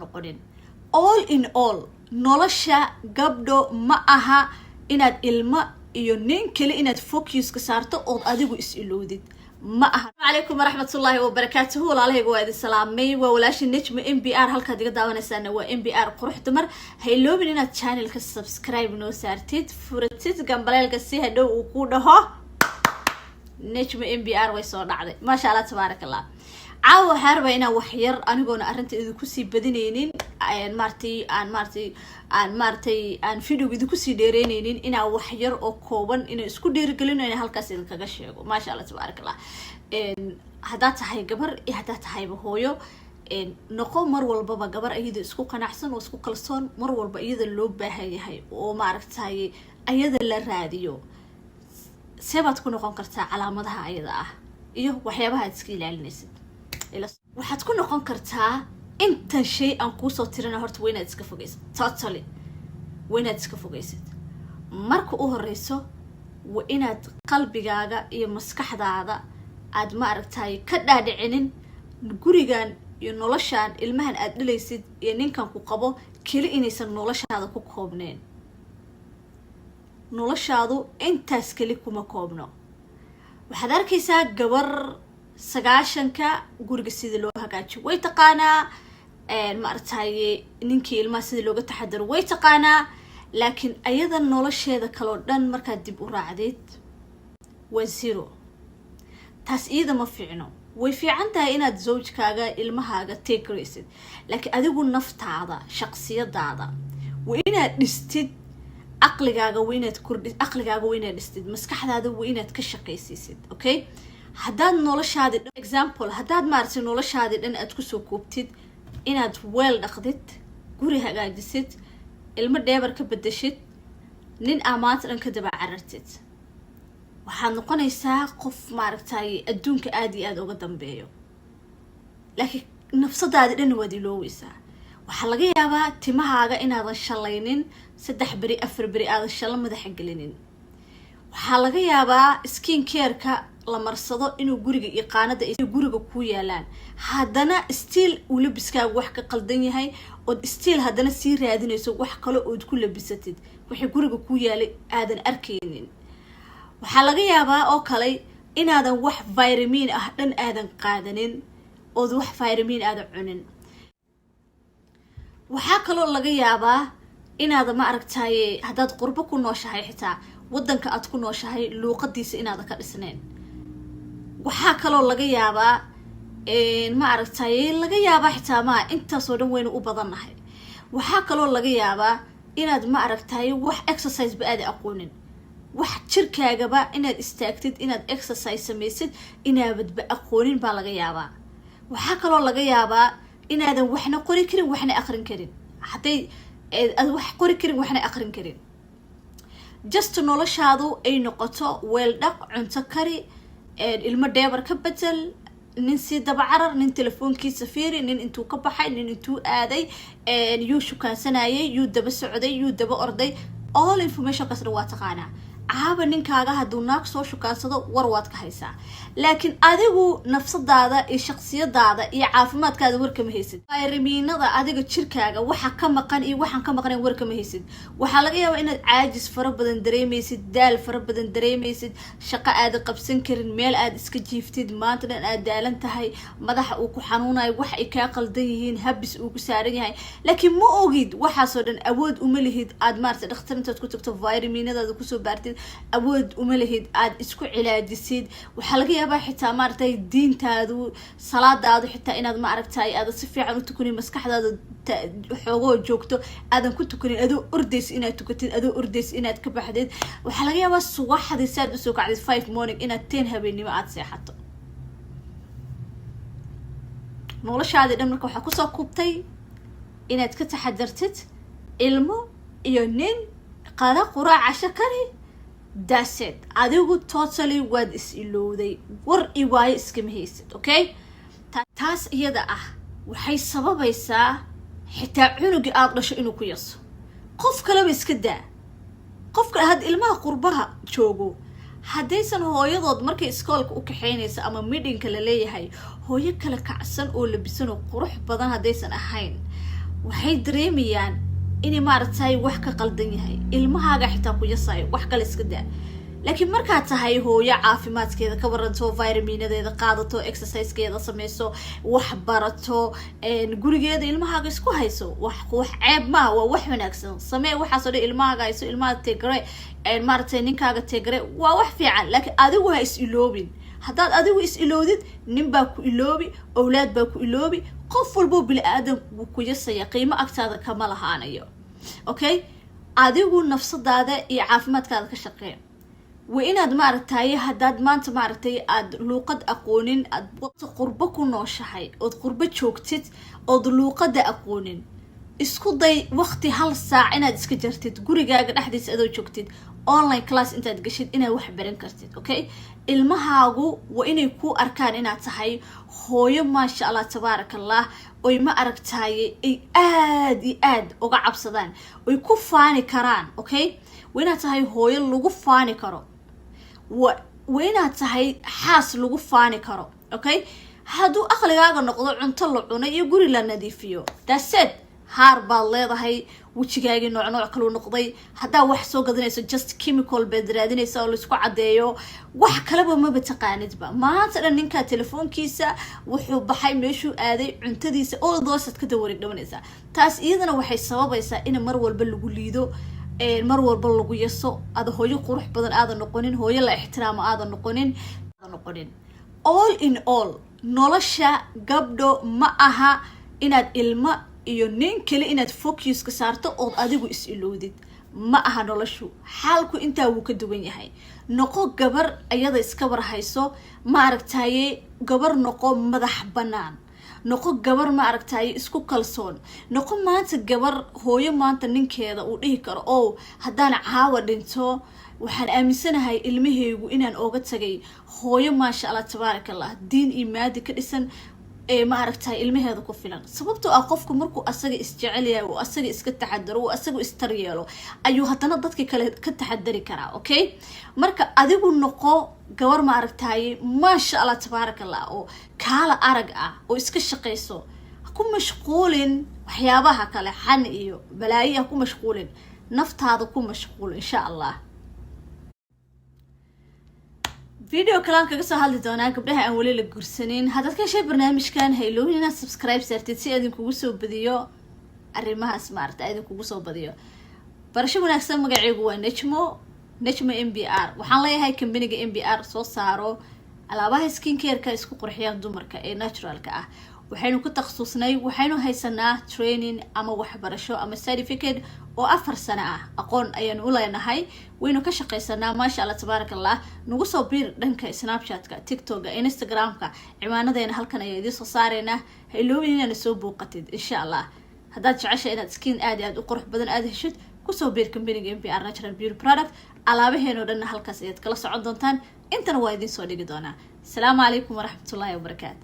noqonin. All in all nolosha gabdho ma aha inaad ilma iyo nin kale inaad focus ka saarto oo adigu is ilowdid ma aha. Alaykum warahmatullahi wabarakatuh. Walaalahayga waa idin salaamay. Waa walaashii Najma MBR halka diga daawanaysaana waa MBR qurux dumar. Ha iloobin inaad channelka subscribe noo saartid, furatid gambaleelka si hadhow uu ku dhaho Najma MBR way soo dhacday. Ma sha Allah tabarakallah. caawa harba ina wax yar anigoona arinta idinku sii badinaynin aan video idinku sii dheereynaynin ina wax yar oo kooban ina isku dheerigelino ina halkaas idin kaga sheego ma sha Allah tabarakallah. hadaa tahay gabar iyo hadaa tahay hooyo noqo mar walba gabar ayada isku qanacsan oo isku kalsoon mar walba iyada loo baahan yahay oo maaragtay ayada la raadiyo seebaad ku noqon kartaa calaamadaha ayada ah iyo waxyaabaha aad iska ilaalinaysid. waxaad ku noqon kartaa inta shay aan ku soo tirana horta weynaad iska fogeysid totally weynaad iska fogeysid. marka u horeyso waa inaad qalbigaaga iyo maskaxdaada aad ma aragtay ka dhaadhicinin gurigan iyo noloshaan ilmahan aad dhilaysid iyo ninkan ku qabo kali inaysan noloshaada ku koobneen. noloshaadu intaas kali kuma koobno. waxaad arkaysaa gabar 9 guriga sida loo hagaajiyo way taqaanaa ma aragtay ninkii ilmaha sida looga taxadaro way taqaanaa laakiin ayada nolosheeda kale oo dhan markaad dib u raacdid waa zero. taas iyada ma fiicno. way fiican tahay inaad zawjkaaga ilmahaaga teekaraysid laakiin adigu naftaada shakhsiyadaada waa inaad dhistid aqligaaga waa inaad kordhid aqligaaga waa inaad dhistid maskaxdaada waa inaad ka shaqaysiisid. okay haddaad noloshaadi example haddaad maartay noloshaadi dhan aad ku soo koobtid inaad weel dhaqdid guri hagaajisid ilmo dheebar ka bedeshid nin amaanta dhan ka daba carartid waxaad noqonaysaa qof maaragtay adduunka aad iyo aad uga dambeeyo laakiin nafsadaadi dhan waad ilooweysaa. waxaa laga yaabaa timahaaga inaadan shalaynin 3 beri 4 beri aadan shala madaxa gelinin. waxaa laga yaabaa skin care-ka la marsado inuu guriga iyo qaanada ay guriga ku yaalaan haddana still uu labiskaaga wax ka qaldan yahay oo still haddana sii raadinayso wax kale oo ku labisatid wixii guriga ku yaalay aadan arkaynin. waxaa laga yaabaa oo kale inaadan wax vitamin ah dhan aadan qaadanin oo wax vitamin aadan cunin. waxaa kaloo laga yaabaa inaad ma aragtay haddaad qurbo ku nooshahay xitaa wadanka aad ku nooshahay luuqadiisa inaad ka dhisneen. waxaa kaloo laga yaabaa ma aragtay laga yaabaa xitaa ma intaas oo dhan waynu u badannahay. waxaa kaloo laga yaabaa inaad ma aragtay wax exercise ba aad aqoonin wax jirkaagaba inaad istaagtid inaad exercise samaysid inaabadba aqoonin baa laga yaabaa. waxaa kaloo laga yaabaa inaadan waxna qori karin waxna aqrin karin haday aad wax qori karin waxna aqrin karin just noloshaadu ay noqoto weel dhaq cunto kari ilmo dheebar ka bedel nin si daba carar nin telefoonkiisa fiiri nin intuu ka baxay nin intuu aaday yuu shukaansanayay yuu daba socday yuu daba orday all information kasna waa taqaanaa. caaba ninkaaga hadduu naag soo shukaansado war waad ka haysaa laakiin adigu nafsadaada iyo shakhsiyadaada iyo caafimaadkaada war kama haysid. vitaminada adiga jirkaaga waxa ka maqan iyo waxaan ka maqnayn war kama haysid. waxaa laga yaabaa inaad caajis fara badan dareemaysid daal fara badan dareemaysid shaqo aad qabsan karin meel aad iska jiiftid maanta dhan aad daalan tahay madaxa uu ku xanuunayo wax ay kaa qaldan yihiin habis uu ku saaran yahay laakiin ma ogid waxaasoo dhan awood uma lihid aad maartay dhakhtar intaad ku tagto vitaminadaada kusoo baartid awood uma lihid aad isku cilaajisid. waxaa laga yaabaa xitaa maaragtay diintaadu salaadaadu xitaa inaad ma aragtay aad si fiican u tukanin maskaxdaada xoogoo joogto aadan ku tukanin adoo ordays inaad tukatid adoo ordays inaad ka baxdid. waxaa laga yaabaa subaxdii saad usoo kacdid 5 morning inaad 10 habeenimo aad seexato. noloshaadii dhan marka waxaa kusoo kubtay inaad ka taxadartid ilmo iyo nin qada quraac casho kari daased adigu totally waad is ilowday war i waayo iskama haysid. okay taas iyada ah waxay sababaysaa xitaa cunugi aad dhasho inuu ku yaso qof kaleba iska daa qofka had ilmaha qurbaha joogo haddaysan hooyadood markay iskoolka u kaxeynaysa ama midhinka la leeyahay hooyo kala kacsan oo labisan oo qurux badan haddaysan ahayn waxay dareemayaan inay maaragtay wax ka qaldan yahay ilmahaaga xitaa ku yasayo wax kale iska daa laakiin markaad tahay hooyo caafimaadkeeda ka waranto vitaminadeeda qaadato exercisekeeda sameyso wax barato gurigeeda ilmahaaga isku hayso wax ceeb maaha waa wax wanaagsan samee waxaasoo dhan ilmahaaga hayso ilmaha tegare maaragtay ninkaaga tegare waa wax fiican laakiin adigu ha is iloobin haddaad adigu is iloodid nin baa ku iloobi awlaad baa ku iloobi qof walbo bili-aadan wuu ku yasaya qiimo agtaada kama lahaanayo okay adigu nafsadaada iyo caafimaadkaada ka shaqee waa inaad maaragtay haddaad maanta maaragtay aad luuqad aqoonin aad qurbo ku nooshahay ood qurbo joogtid ood luuqada aqoonin isku day waqti hal saac inaad iska jartid gurigaaga dhexdiisa adoo joogtid online class intaad gashid inaad wax baran kartid okay ilmahaagu waa inay ku arkaan inaad tahay hooyo maasha allah tabaarakallah oy ma aragtay ay aad iyo aad uga cabsadaan oy ku faani karaan okay waa inaad tahay hooyo lagu faani karo waa inaad tahay xaas lagu faani karo okay hadduu aqligaaga noqdo cunto la cuno iyo guri la nadiifiyo daased haar baad leedahay wejigaagii nooc kaluu noqday haddaa wax soo gadanayso just chemical baad raadinaysa oo laisku caddeeyo wax kaleba maba taqaanidba maanta dhan ninkaa telefoonkiisa wuxuu baxay meeshuu aaday cuntadiisa oo doosaad ka dawarig dhawanaysaa taas iyadana waxay sababaysaa in mar walba lagu liido mar walba lagu yaso ada hooyo qurux badan aadan noqonin hooyo la ixtiraamo aadan noqonin all in all nolosha gabdho ma aha inaad ilma iyo nin kale inaad focuska saarto ood adigu is iloodid ma aha noloshu xaalku intaa wuu ka duwan yahay noqo gabar ayada iska warhayso ma aragtaye gabar noqo madax banaan noqo gabar ma aragtaye isku kalsoon noqo maanta gabar hooyo maanta ninkeeda uu dhihi karo oo haddaan caawa dhinto waxaan aaminsanahay ilmahaygu inaan ooga tagay hooyo maasha allah tabaarakallah diin iyo maadi ka dhisan ma aragtay ilmaheeda ku filan sababtoo ah qofku markuu asaga isjecel yahay oo asaga iska taxadaro oo asaga istaryeelo ayuu haddana dadka kale ka taxadari karaa okay marka adigu noqo gabar ma aragtay maasha allah tabaarakallah oo kaala arag ah oo iska shaqeyso ku mashquulin waxyaabaha kale xan iyo balaayo ku mashquulin naftaada ku mashquul insha allah فيديو كلام كجسوا هالدي دونا قبلها أولي للجرسنين هذا كل شيء برنامج كان هيلوني ناس سبسكرايب سرتيتي أدين كوجسوا بديو الرماها سمارت أدين كوجسوا بديو برشة من أحسن مقعي جوا نجمو MBR وحنا هاي كمبيني MBR صوت صاروا على باه سكين كير كايسكو قرحيان دمر كأي ناتشرال كأ وحينو كنت تخصصني وحينو هاي سنة ترينين أما وح برشو أما سيرتيفيكيت وأفر سنة أقول أيان أولا نهاي وينو كشقي سنة ما شاء الله تبارك الله نقصو بير دنك سناب شات كا تيك توك انستغرام كا عمانا دين هالكنا يديسو صارينا هيلوين نسو بوقتيد إن شاء الله هداد شعشة إناد سكين آدي آد وقرح بدن آدي هشد كسو بير كمبيني MBR Natural Beauty Product alaabaheenoo dhan halkaas ayaad kala socon doontaan intana waa idin soo dhigi doonaa. Assalaamu calaykum waraxmatullaahi wabarakaatu.